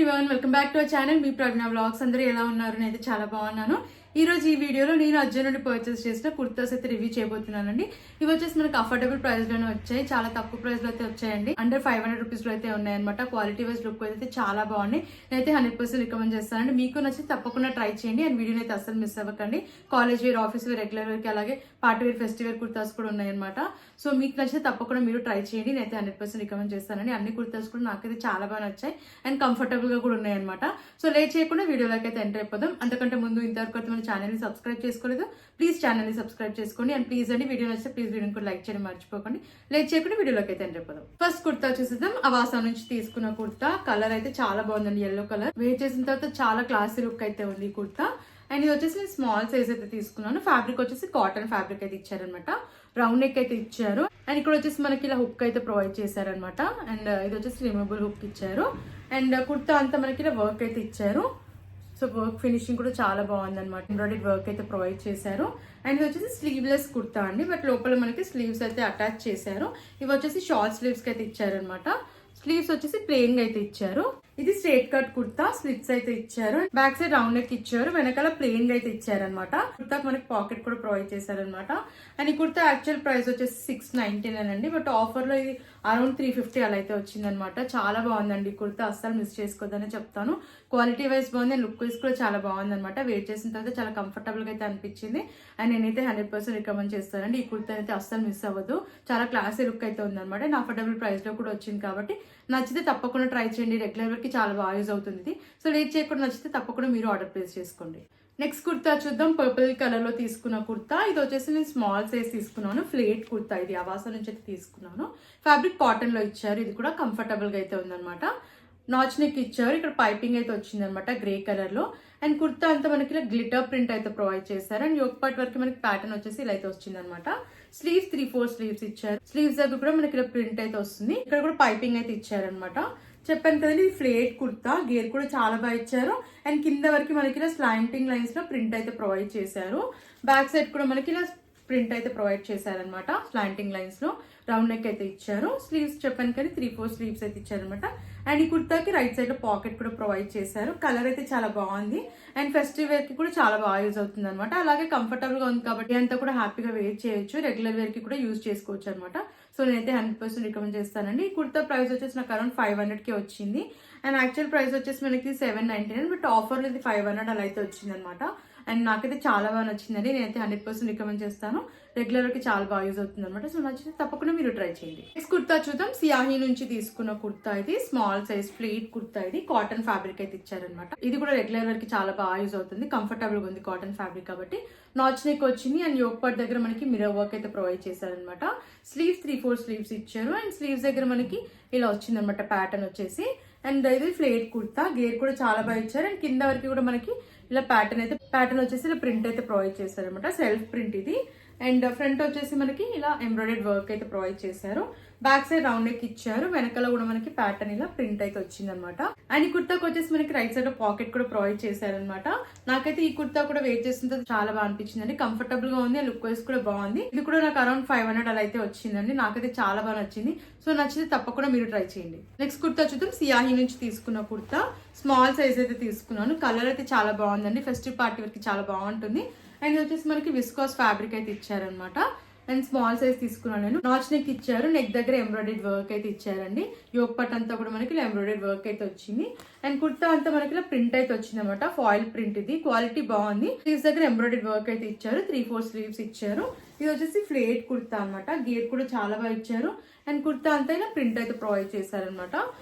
Everyone, welcome back to our channel. మీ Pragna vlogs. అందరూ ఎలా ఉన్నారు? నేను చాలా బాగున్నాను. ఈ రోజు ఈ వీడియోలో నేను అర్జున్ నుండి పర్చేస్ చేసిన కుర్తాస్ అయితే రివ్యూ చేయబోతున్నానండి. ఇవి వచ్చేసి మనకు అఫోర్డబుల్ ప్రైస్ లోనే వచ్చాయి. చాలా తక్కువ ప్రైస్ లో అయితే వచ్చాయండి. అండర్ 500 రూపీస్ లో అయితే ఉన్నాయన్నమాట. క్వాలిటీ వైజ్ లుక్ అయితే చాలా బాగున్నాయి. నేనైతే 100% రికమెండ్ చేస్తానండి. మీకు నచ్చితే తప్పకుండా ట్రై చేయండి. అండ్ వీడియోని అయితే అసలు మిస్ అవ్వకండి. College wear, office wear, regular wear కి అలాగే పార్టీ వేర్, ఫెస్టివల్ కుర్తాస్ కూడా ఉన్నాయన్నమాట. సో మీకు నచ్చితే తప్పకుండా మీరు ట్రై చేయండి. నేనైతే 100% రికమెండ్ చేస్తానండి. అన్ని కుర్తాస్ కూడా నాకైతే చాలా బాగా నచ్చాయి అండ్ కంఫర్టబుల్ గా కూడా ఉన్నాయన్నమాట. సో లేట్ చేయకుండా వీడియోలోకి అయితే ఎంటర్ అయిపోదాం. అంతకంటే ముందు ఇంతవరకు అయితే మన ఛానల్ ని సబ్స్క్రైబ్ చేసుకోలేదు, ప్లీజ్ ఛానల్ ని సబ్స్క్రైబ్ చేసుకోండి. అండ్ ప్లీజ్ అండి వీడియో నచ్చితే ప్లీజ్ వీడియోని కూడా లైక్ చేయడం మర్చిపోకండి. లేట్ చేయకుండా వీడియోలోకి అయితే ఎంటర్ అయిపోదాం. ఫస్ట్ కుర్తా చూసేద్దాం. అవాసా నుంచి తీసుకున్న కుర్తా. కలర్ అయితే చాలా బాగుందండి, ఎల్లో కలర్. వేర్ చేసిన తర్వాత చాలా క్లాసీ లుక్ అయితే ఉంది ఈ కుర్తా. అండ్ ఇది వచ్చేసి నేను స్మాల్ సైజ్ అయితే తీసుకున్నాను. ఫ్యాబ్రిక్ వచ్చేసి కాటన్ ఫ్యాబ్రిక్ అయితే ఇచ్చారనమాట. రౌండ్ నెక్ అయితే ఇచ్చారు. అండ్ ఇక్కడ వచ్చేసి మనకి ఇలా హుక్ అయితే ప్రొవైడ్ చేశారనమాట. అండ్ ఇది వచ్చేసి రిమూవబుల్ హుక్ ఇచ్చారు. అండ్ కుర్తా అంతా మనకి ఇలా వర్క్ అయితే ఇచ్చారు. సో వర్క్ ఫినిషింగ్ కూడా చాలా బాగుంది అనమాట. ఎంబ్రాయిడరీ వర్క్ అయితే ప్రొవైడ్ చేశారు. అండ్ ఇది వచ్చేసి స్లీవ్లెస్ కుర్తా అండి, బట్ లోపల మనకి స్లీవ్స్ అయితే అటాచ్ చేశారు. ఇవి వచ్చేసి షార్ట్ స్లీవ్స్ కి అయితే ఇచ్చారనమాట. స్లీవ్స్ వచ్చేసి ప్లెయిన్ గా అయితే ఇచ్చారు. ఇది స్ట్రేట్ కట్ కుర్తా, స్లిట్స్ అయితే ఇచ్చారు. బ్యాక్ సైడ్ రౌండ్ నెక్ ఇచ్చారు, వెనకాల ప్లెయిన్ గా అయితే ఇచ్చారనమాట. కుర్తాకి మనకి పాకెట్ కూడా ప్రొవైడ్ చేశారనమాట. అండ్ ఈ కుర్తా యాక్చువల్ ప్రైస్ వచ్చేసి 699 అండి, బట్ ఆఫర్ లో ఇది అరౌండ్ 350 అలా అయితే వచ్చిందనమాట. చాలా బాగుందండి ఈ కుర్తా, అస్సలు మిస్ చేసుకోవద్దని చెప్తాను. క్వాలిటీ వైజ్ బాగుంది, లుక్ వైజ్ కూడా చాలా బాగుంది అనమాట. వెయిట్ చేసిన తర్వాత చాలా కంఫర్టబుల్ గా అయితే అనిపించింది. అండ్ నేనైతే 100% రికమెండ్ చేస్తానండి. ఈ కుర్తా అయితే అస్సలు మిస్ అవ్వదు. చాలా క్లాసీ లుక్ అయితే ఉందన్నమాట. అండ్ అఫోర్డబుల్ ప్రైస్ లో కూడా వచ్చింది కాబట్టి నచ్చితే తప్పకుండా ట్రై చేయండి. రెగ్యులర్ కి చాలా బాగా యూజ్ అవుతుంది ఇది. సో లేట్ చేయకుండా నచ్చితే తప్పకుండా మీరు ఆర్డర్ ప్లేస్ చేసుకోండి. నెక్స్ట్ కుర్తా చూద్దాం. పర్పుల్ కలర్ లో తీసుకున్న కుర్తా. ఇది వచ్చేసి నేను స్మాల్ సైజ్ తీసుకున్నాను. ఫ్లేట్ కుర్తా ఇది అవాసా నుంచి అయితే తీసుకున్నాను. ఫ్యాబ్రిక్ కాటన్ లో ఇచ్చారు. ఇది కూడా కంఫర్టబుల్ గా అయితే ఉందన్నమాట. నాచ్ నెక్ ఇచ్చారు. ఇక్కడ పైపింగ్ అయితే వచ్చింది అనమాట గ్రే కలర్ లో. అండ్ కుర్తా అంతా మనకి ఇలా గ్లిటర్ ప్రింట్ అయితే ప్రొవైడ్ చేశారు. అండ్ యోక్ పార్ట్ వరకు మనకి ప్యాటర్న్ వచ్చేసి ఇలా అయితే వచ్చింది అనమాట. స్లీవ్స్ 3/4 స్లీవ్స్ ఇచ్చారు. స్లీవ్స్ దగ్గర కూడా మనకి ఇలా ప్రింట్ అయితే వస్తుంది. ఇక్కడ కూడా పైపింగ్ అయితే ఇచ్చారనమాట. చెప్పాను కదండి, ఇది ఫ్లేట్ కుర్తా. గేర్ కూడా చాలా బాగా ఇచ్చారు. అండ్ కింద వరకు మనకి ఇలా స్లాంటింగ్ లైన్స్ లో ప్రింట్ అయితే ప్రొవైడ్ చేశారు. బ్యాక్ సైడ్ కూడా మనకి ఇలా ప్రింట్ అయితే ప్రొవైడ్ చేశారనమాట. స్లాంటింగ్ లైన్స్ లో రౌండ్ నెక్ అయితే ఇచ్చారు. స్లీవ్స్ చెప్పాను కానీ 3/4 స్లీవ్స్ అయితే ఇచ్చారనమాట. అండ్ ఈ కుర్తాకి రైట్ సైడ్ లో పాకెట్ కూడా ప్రొవైడ్ చేశారు. కలర్ అయితే చాలా బాగుంది. అండ్ ఫెస్టివ్ వేర్ కి కూడా చాలా బాగా యూజ్ అవుతుంది అనమాట. అలాగే కంఫర్టబుల్ గా ఉంది కాబట్టి అంతా కూడా హ్యాపీగా వేర్ చేయొచ్చు. రెగ్యులర్ వేర్ కి కూడా యూజ్ చేసుకోవచ్చు అనమాట. సో నేనైతే 100% రికమెండ్ చేస్తానండి. ఈ కుర్తా ప్రైస్ వచ్చేసి నాకు అరౌండ్ 500 కి వచ్చింది. అండ్ యాక్చువల్ ప్రైస్ వచ్చేసి మనకి 799, బట్ ఆఫర్ లో ఇది 500 అలా అయితే వచ్చింది అనమాట. అండ్ నాకైతే చాలా బాగా నచ్చిందండి. నేనైతే 100% రికమెండ్ చేస్తాను. రెగ్యులర్ కి చాలా బాగా యూజ్ అవుతుంది అనమాట. సో నచ్చితే తప్పకుండా మీరు ట్రై చేయండి. నెక్స్ట్ కుర్తా చూద్దాం. సియాహి నుంచి తీసుకున్న కుర్తా ఇది. స్మాల్ సైజ్ ఫ్లీట్ కుర్తా ఇది. కాటన్ ఫ్యాబ్రిక్ అయితే ఇచ్చారనమాట. ఇది కూడా రెగ్యులర్ కి చాలా బాగా యూజ్ అవుతుంది. కంఫర్టబుల్ గా ఉంది కాటన్ ఫ్యాబ్రిక్ కాబట్టి. నాచ్ నెక్ వచ్చింది. అండ్ యోక్ పార్ట్ దగ్గర మనకి మిర్రర్ వర్క్ అయితే ప్రొవైడ్ చేశారనమాట. స్లీవ్స్ 3/4 స్లీవ్స్ ఇచ్చారు. అండ్ స్లీవ్స్ దగ్గర మనకి ఇలా వచ్చింది అనమాట ప్యాటర్న్ వచ్చేసి. అండ్ ఇది ఫ్లేట్ కుర్తా. గేర్ కూడా చాలా బాగా ఇచ్చారు. అండ్ కింద వరకు కూడా మనకి ఇలా ప్యాటర్న్ వచ్చేసి ఇలా ప్రింట్ అయితే ప్రొవైడ్ చేశారు అనమాట. సెల్ఫ్ ప్రింట్ ఇది. అండ్ ఫ్రంట్ వచ్చేసి మనకి ఇలా ఎంబ్రాయిడరీ వర్క్ అయితే ప్రొవైడ్ చేశారు. బ్యాక్ సైడ్ రౌండ్ నెక్ ఇచ్చారు. వెనకాల కూడా మనకి ప్యాటర్న్ ఇలా ప్రింట్ అయితే వచ్చింది అనమాట. అండ్ ఈ కుర్తాకి వచ్చేసి మనకి రైట్ సైడ్ పాకెట్ కూడా ప్రొవైడ్ చేశారనమాట. నాకైతే ఈ కుర్తా కూడా వేర్ చేస్తుంటే చాలా బాగా అనిపించిందండి. కంఫర్టబుల్ గా ఉంది. లుక్ వైజ్ కూడా బాగుంది. ఇది కూడా నాకు అరౌండ్ 500 అలా అయితే వచ్చిందండి. నాకైతే చాలా బాగా నచ్చింది. సో నచ్చితే తప్పకుండా మీరు ట్రై చేయండి. నెక్స్ట్ కుర్తా చూద్దాం. సియాహి నుంచి తీసుకున్న కుర్తా. స్మాల్ సైజ్ అయితే తీసుకున్నాను. కలర్ అయితే చాలా బాగుందండి. ఫెస్టివ్ పార్టీ వరకు చాలా బాగుంటుంది. అండ్ వచ్చేసి మనకి విస్కాస్ ఫ్యాబ్రిక్ అయితే ఇచ్చారనమాట. అండ్ స్మాల్ సైజ్ తీసుకున్నాను నేను. నాచ్ నెక్ ఇచ్చారు. నెక్ దగ్గర ఎంబ్రాయిడరీ వర్క్ అయితే ఇచ్చారండి. యోక్ పట్ అంతా కూడా మనకి ఎంబ్రాయిడరీ వర్క్ అయితే వచ్చింది. అండ్ కుర్తా అంతా మనకి ప్రింట్ అయితే వచ్చింది అనమాట. ఫాయిల్ ప్రింట్ ఇది. క్వాలిటీ బాగుంది. స్లీవ్స్ దగ్గర ఎంబ్రాయిడరీ వర్క్ అయితే ఇచ్చారు. 3/4 స్లీవ్స్ ఇచ్చారు. ఇది వచ్చేసి ఫ్లేట్ కుర్తా అనమాట. గేర్ కూడా చాలా బాగా ఇచ్చారు. అండ్ కుర్తా అంతా ఇలా ప్రింట్ అయితే ప్రొవైడ్ చేశారనమాట.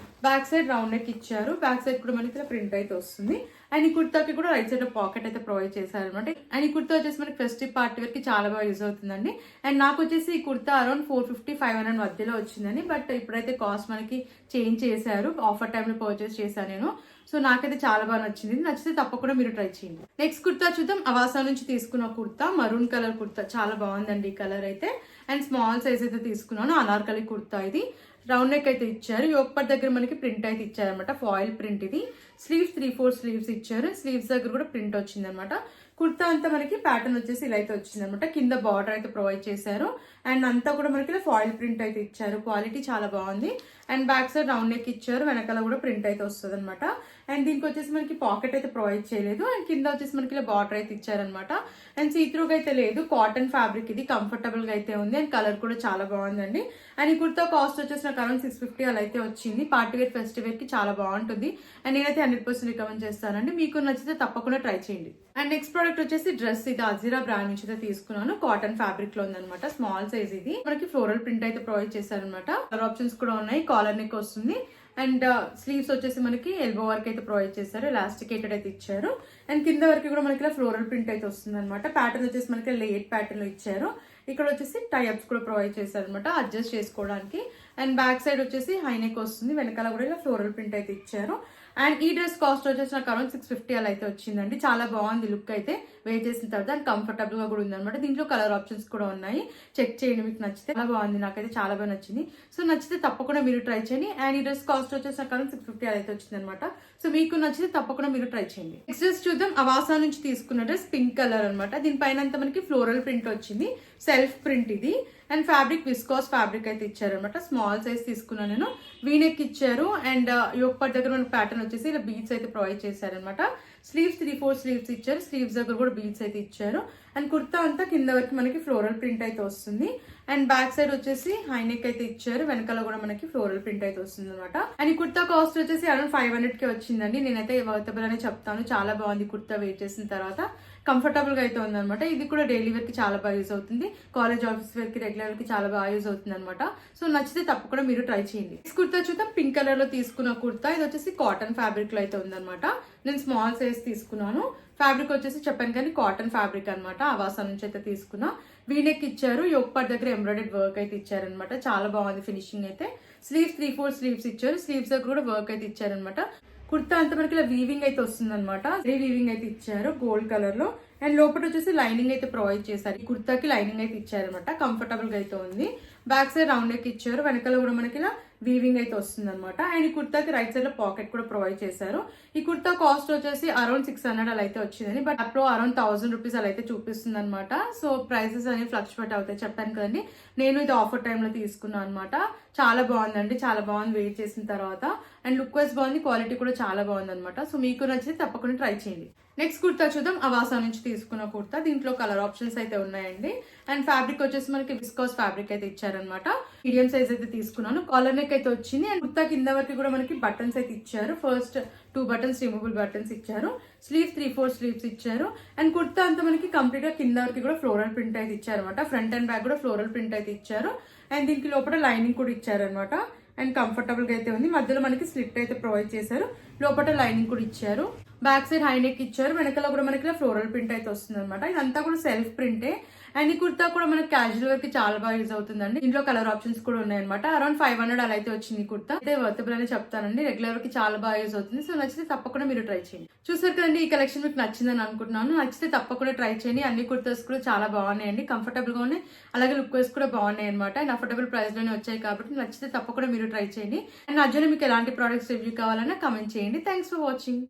బ్యాక్ సైడ్ రౌండ్ నెక్ ఇచ్చారు. బ్యాక్ సైడ్ కూడా మనకి ప్రింట్ అయితే వస్తుంది. అండ్ ఈ కుర్తాకి కూడా రైట్ సైడ్ పాకెట్ అయితే ప్రొవైడ్ చేశారనమాట. అండ్ ఈ కుర్తా వచ్చేసి మనకి ఫెస్టివ్ పార్టీ వరకు చాలా బాగా యూజ్ అవుతుందండి. అండ్ నాకు వచ్చేసి ఈ కుర్తా అరౌండ్ 450-500 మధ్యలో వచ్చిందండి. బట్ ఇప్పుడైతే కాస్ట్ మనకి చేంజ్ చేశారు. ఆఫర్ టైంలో పర్చేస్ చేశాను నేను. సో నాకైతే చాలా బాగా నచ్చింది. నచ్చితే తప్పకుండా మీరు ట్రై చేయండి. నెక్స్ట్ కుర్తా చూద్దాం. అవాసా నుంచి తీసుకున్న కుర్తా. Maroon colour kurta. చాలా బాగుందండి ఈ కలర్ అయితే. అండ్ స్మాల్ సైజ్ అయితే తీసుకున్నాను. అనార్కలి కుర్తా ఇది. రౌండ్ నెక్ అయితే ఇచ్చారు. యోక్ పార్ట్ దగ్గర మనకి ప్రింట్ అయితే ఇచ్చారనమాట. ఫాయిల్ ప్రింట్ ఇది. స్లీవ్స్ 3/4 స్లీవ్స్ ఇచ్చారు. స్లీవ్స్ దగ్గర కూడా ప్రింట్ వచ్చింది అనమాట. కుర్తా అంతా మనకి ప్యాటర్న్ వచ్చేసి ఇలా అయితే వచ్చింది అనమాట. కింద బార్డర్ అయితే ప్రొవైడ్ చేశారు అండ్ అంతా కూడా మనకి ఇలా ఫాయిల్ ప్రింట్ అయితే ఇచ్చారు. క్వాలిటీ చాలా బాగుంది. And back side round neck ఇచ్చారు, వెనకాల కూడా ప్రింట్ అయితే వస్తుంది అనమాట. అండ్ దీనికి వచ్చేసి మనకి పాకెట్ అయితే ప్రొవైడ్ చేయలేదు. అండ్ కింద వచ్చేసి మనకి ఇలా బార్డర్ అయితే ఇచ్చారనమాట. అండ్ సీత్రూగా అయితే లేదు, కాటన్ ఫ్యాబ్రిక్ ఇది, కంఫర్టబుల్ గా అయితే ఉంది. అండ్ కలర్ కూడా చాలా బాగుందండి. అండ్ ఈ కుర్తా కాస్ట్ వచ్చేసి నాకు అరౌండ్ 650 అలా అయితే వచ్చింది. పార్టీ వేర్ ఫెస్టివల్ కి చాలా బాగుంటుంది అండ్ నేనైతే 100% రికమెండ్ చేస్తానండి. మీకు నచ్చితే తప్పకుండా ట్రై చేయండి. అండ్ నెక్స్ట్ ప్రోడక్ట్ వచ్చేసి డ్రెస్, ఇది అజీరా బ్రాండ్ నుంచి అయితే తీసుకున్నాను. కాటన్ ఫ్యాబ్రిక్ లో ఉందన్నమాట. స్మాల్ సైజ్ ఇది. మనకి ఫ్లోరల్ ప్రింట్ అయితే ప్రొవైడ్ చేశారనమాట. కలర్ ఆప్షన్స్ కూడా ఉన్నాయి. కాలర్ నెక్ వస్తుంది అండ్ స్లీవ్స్ వచ్చేసి మనకి ఎల్బో వరకు అయితే ప్రొవైడ్ చేశారు. ఎలాస్టికేటెడ్ అయితే ఇచ్చారు. అండ్ కింద వరకు కూడా మనకి ఇలా ఫ్లోరల్ ప్రింట్ అయితే వస్తుంది అనమాట. ప్యాటర్న్ వచ్చేసి మనకి లేట్ ప్యాటర్న్ లో ఇచ్చారు. ఇక్కడ వచ్చేసి టైఅప్స్ కూడా ప్రొవైడ్ చేశారు అనమాట, అడ్జస్ట్ చేసుకోవడానికి. అండ్ బ్యాక్ సైడ్ వచ్చేసి హైనెక్ వస్తుంది, వెనకాల కూడా ఇలా ఫ్లోరల్ ప్రింట్ అయితే ఇచ్చారు. అండ్ ఈ డ్రెస్ కాస్ట్ వచ్చేసి నాకు అరౌండ్ 650 అలా అయితే వచ్చిందండి. చాలా బాగుంది లుక్ అయితే వేర్ చేసిన తర్వాత. అండ్ కంఫర్టబుల్ గా కూడా ఉంది అనమాట. దీంట్లో కలర్ ఆప్షన్స్ కూడా ఉన్నాయి, చెక్ చేయండి మీకు నచ్చితే. చాలా బాగుంది, నాకైతే చాలా బాగా నచ్చింది. సో నచ్చితే తప్పకుండా మీరు ట్రై చేయండి. అండ్ ఈ డ్రెస్ కాస్ట్ వచ్చేసి నాకు అరౌండ్ 650 అలా అయితే వచ్చింది అనమాట. సో మీకు నచ్చితే తప్పకుండా మీరు ట్రై చేయండి. నెక్స్ట్ డ్రెస్ చూద్దాం. అవాసా నుంచి తీసుకున్న డ్రెస్, పింక్ కలర్ అనమాట. దీనిపైన అంతా మనకి ఫ్లోరల్ ప్రింట్ వచ్చింది, సెల్ఫ్ ప్రింట్ ఇది. అండ్ ఫ్యాబ్రిక్ విస్కాస్ ఫ్యాబ్రిక్ అయితే ఇచ్చారనమాట. స్మాల్ సైజ్ తీసుకున్నాను నేను. వీనెక్ ఇచ్చారు అండ్ యోక్ పార్ట్ దగ్గర మనకి ప్యాటర్న్ వచ్చేసి ఇలా బీడ్స్ అయితే ప్రొవైడ్ చేశారనమాట. స్లీవ్స్ 3/4 స్లీవ్స్ ఇచ్చారు. స్లీవ్స్ దగ్గర కూడా బీడ్స్ అయితే ఇచ్చారు. అండ్ కుర్తా అంతా కింద వరకు మనకి ఫ్లోరల్ ప్రింట్ అయితే వస్తుంది. అండ్ బ్యాక్ సైడ్ వచ్చేసి హైనెక్ అయితే ఇచ్చారు, వెనకాల కూడా మనకి ఫ్లోరల్ ప్రింట్ అయితే వస్తుంది అనమాట. అండ్ ఈ కుర్తా కాస్ట్ వచ్చేసి అరౌండ్ 500 కి వచ్చిందండి. నేనైతే వర్తబుల్ అని చెప్తాను. చాలా బాగుంది కుర్తా వేర్ చేసిన తర్వాత. కంఫర్టబుల్ గా అయితే ఉందన్నమాట. ఇది కూడా డైలీ వేర్ కి చాలా బాగా యూజ్ అవుతుంది. కాలేజ్ ఆఫీస్ వేర్ కి రెగ్యులర్ కి చాలా బాగా యూజ్ అవుతుంది అనమాట. సో నచ్చితే తప్పకుండా మీరు ట్రై చేయండి. ఈ కుర్తా చూద్దాం. పింక్ కలర్ లో తీసుకున్న కుర్తా, ఇది వచ్చేసి కాటన్ ఫ్యాబ్రిక్ లో అయితే ఉందన్నమాట. నేను స్మాల్ సైజ్ తీసుకున్నాను. ఫ్యాబ్రిక్ వచ్చేసి చెప్పాను కానీ కాటన్ ఫ్యాబ్రిక్ అనమాట. అవాసా నుంచి అయితే తీసుకున్నా. వీనెక్ ఇచ్చారు, యోక్ పార్ట్ దగ్గర ఎంబ్రాయిడెడ్ వర్క్ అయితే ఇచ్చారనమాట. చాలా బాగుంది ఫినిషింగ్ అయితే. స్లీవ్స్ 3/4 స్లీవ్స్ ఇచ్చారు. స్లీవ్స్ దగ్గర కూడా వర్క్ అయితే ఇచ్చారనమాట. కుర్తా అంతా మనకి ఇలా వీవింగ్ అయితే వస్తుంది అనమాట. వీవింగ్ అయితే ఇచ్చారు గోల్డ్ కలర్ లో. అండ్ లోపల వచ్చేసి లైనింగ్ అయితే ప్రొవైడ్ చేశారు. ఈ కుర్తాకి లైనింగ్ అయితే ఇచ్చారనమాట. కంఫర్టబుల్ గా అయితే ఉంది. బ్యాక్ సైడ్ రౌండ్ నెక్ ఇచ్చారు, వెనకాల కూడా మనకి ఇలా వీవింగ్ అయితే వస్తుంది అనమాట. అండ్ ఈ కుర్తాకి రైట్ సైడ్ లో పాకెట్ కూడా ప్రొవైడ్ చేశారు. ఈ కుర్తా కాస్ట్ వచ్చేసి అరౌండ్ 600 అలా అయితే వచ్చిందని, బట్ అప్పుడు అరౌండ్ 1000 రూపీస్ అలా అయితే చూపిస్తుంది అనమాట. సో ప్రైసెస్ అనేవి ఫ్లక్చువేట్ అవుతాయి, చెప్పాను కదండి. నేను ఇది ఆఫర్ టైమ్ లో తీసుకున్నాను అనమాట. చాలా బాగుందండి, చాలా బాగుంది వెయిట్ చేసిన తర్వాత. అండ్ లుక్ వైజ్ బాగుంది, క్వాలిటీ కూడా చాలా బాగుంది అనమాట. సో మీకు నచ్చితే తప్పకుండా ట్రై చేయండి. నెక్స్ట్ కుర్తా చూద్దాం. అవాసా నుంచి తీసుకున్న కుర్తా, దీంట్లో కలర్ ఆప్షన్స్ అయితే ఉన్నాయండి. అండ్ ఫ్యాబ్రిక్ వచ్చేసి మనకి విస్కాస్ ఫ్యాబ్రిక్ అయితే ఇచ్చారనమాట. మీడియం సైజ్ అయితే తీసుకున్నాను. కాలర్ నెక్ అయితే వచ్చింది. అండ్ కుర్తా కింద వరకు కూడా మనకి బటన్స్ అయితే ఇచ్చారు. ఫస్ట్ 2 బటన్స్ రిమూవబుల్ బటన్స్ ఇచ్చారు. స్లీవ్స్ 3/4 స్లీవ్స్ ఇచ్చారు. అండ్ కుర్తా అంతా మనకి కంప్లీట్ గా కింద వరకు కూడా ఫ్లోరల్ ప్రింట్ అయితే ఇచ్చారనమాట. ఫ్రంట్ అండ్ బ్యాక్ కూడా ఫ్లోరల్ ప్రింట్ అయితే ఇచ్చారు. అండ్ దీనికి లోపల లైనింగ్ కూడా ఇచ్చారనమాట. అండ్ కంఫర్టబుల్ గా అయితే ఉంది. మధ్యలో మనకి స్లిట్ అయితే ప్రొవైడ్ చేశారు. లోపల లైనింగ్ కూడా ఇచ్చారు. బ్యాక్ సైడ్ హైనెక్ ఇచ్చారు, వెనకాల కూడా మనకి ఫ్లోరల్ ప్రింట్ అయితే వస్తుంది అనమాట. ఇదంతా కూడా సెల్ఫ్ ప్రింటే. అండ్ ఈ కుర్తా కూడా మనకి క్యాజువల్ వేర్ కి చాలా బాగా యూజ్ అవుతుందండి. ఇంట్లో కలర్ ఆప్షన్స్ కూడా ఉన్నాయన్నమాట. అరౌండ్ 500 అలా అయితే వచ్చింది ఈ కుర్తా. అయితే వర్తబుల్ అని చెప్తానండి. రెగ్యులర్ కి చాలా బాగా యూజ్ అవుతుంది. సో నచ్చితే తప్పకుండా మీరు ట్రై చేయండి. చూసారు కదండి, ఈ కలెక్షన్ మీకు నచ్చిందని అనుకుంటున్నాను. నచ్చితే తప్పకుండా ట్రై చేయండి. అన్ని కుర్తాస్ కూడా చాలా బాగున్నాయండి, కంఫర్టబుల్ గా ఉన్నాయి. అలాగే లుక్ వైజ్ కూడా బాగున్నాయి అనమాట. అండ్ అఫోర్డబుల్ ప్రైస్ లోనే వచ్చాయి కాబట్టి నచ్చితే తప్పకుండా మీరు ట్రై చేయండి. అండ్ అజ్జలో మీకు ఎలాంటి ప్రోడక్ట్స్ రివ్యూ కావాలన్నా కమెంట్ చేయండి. Thanks for watching.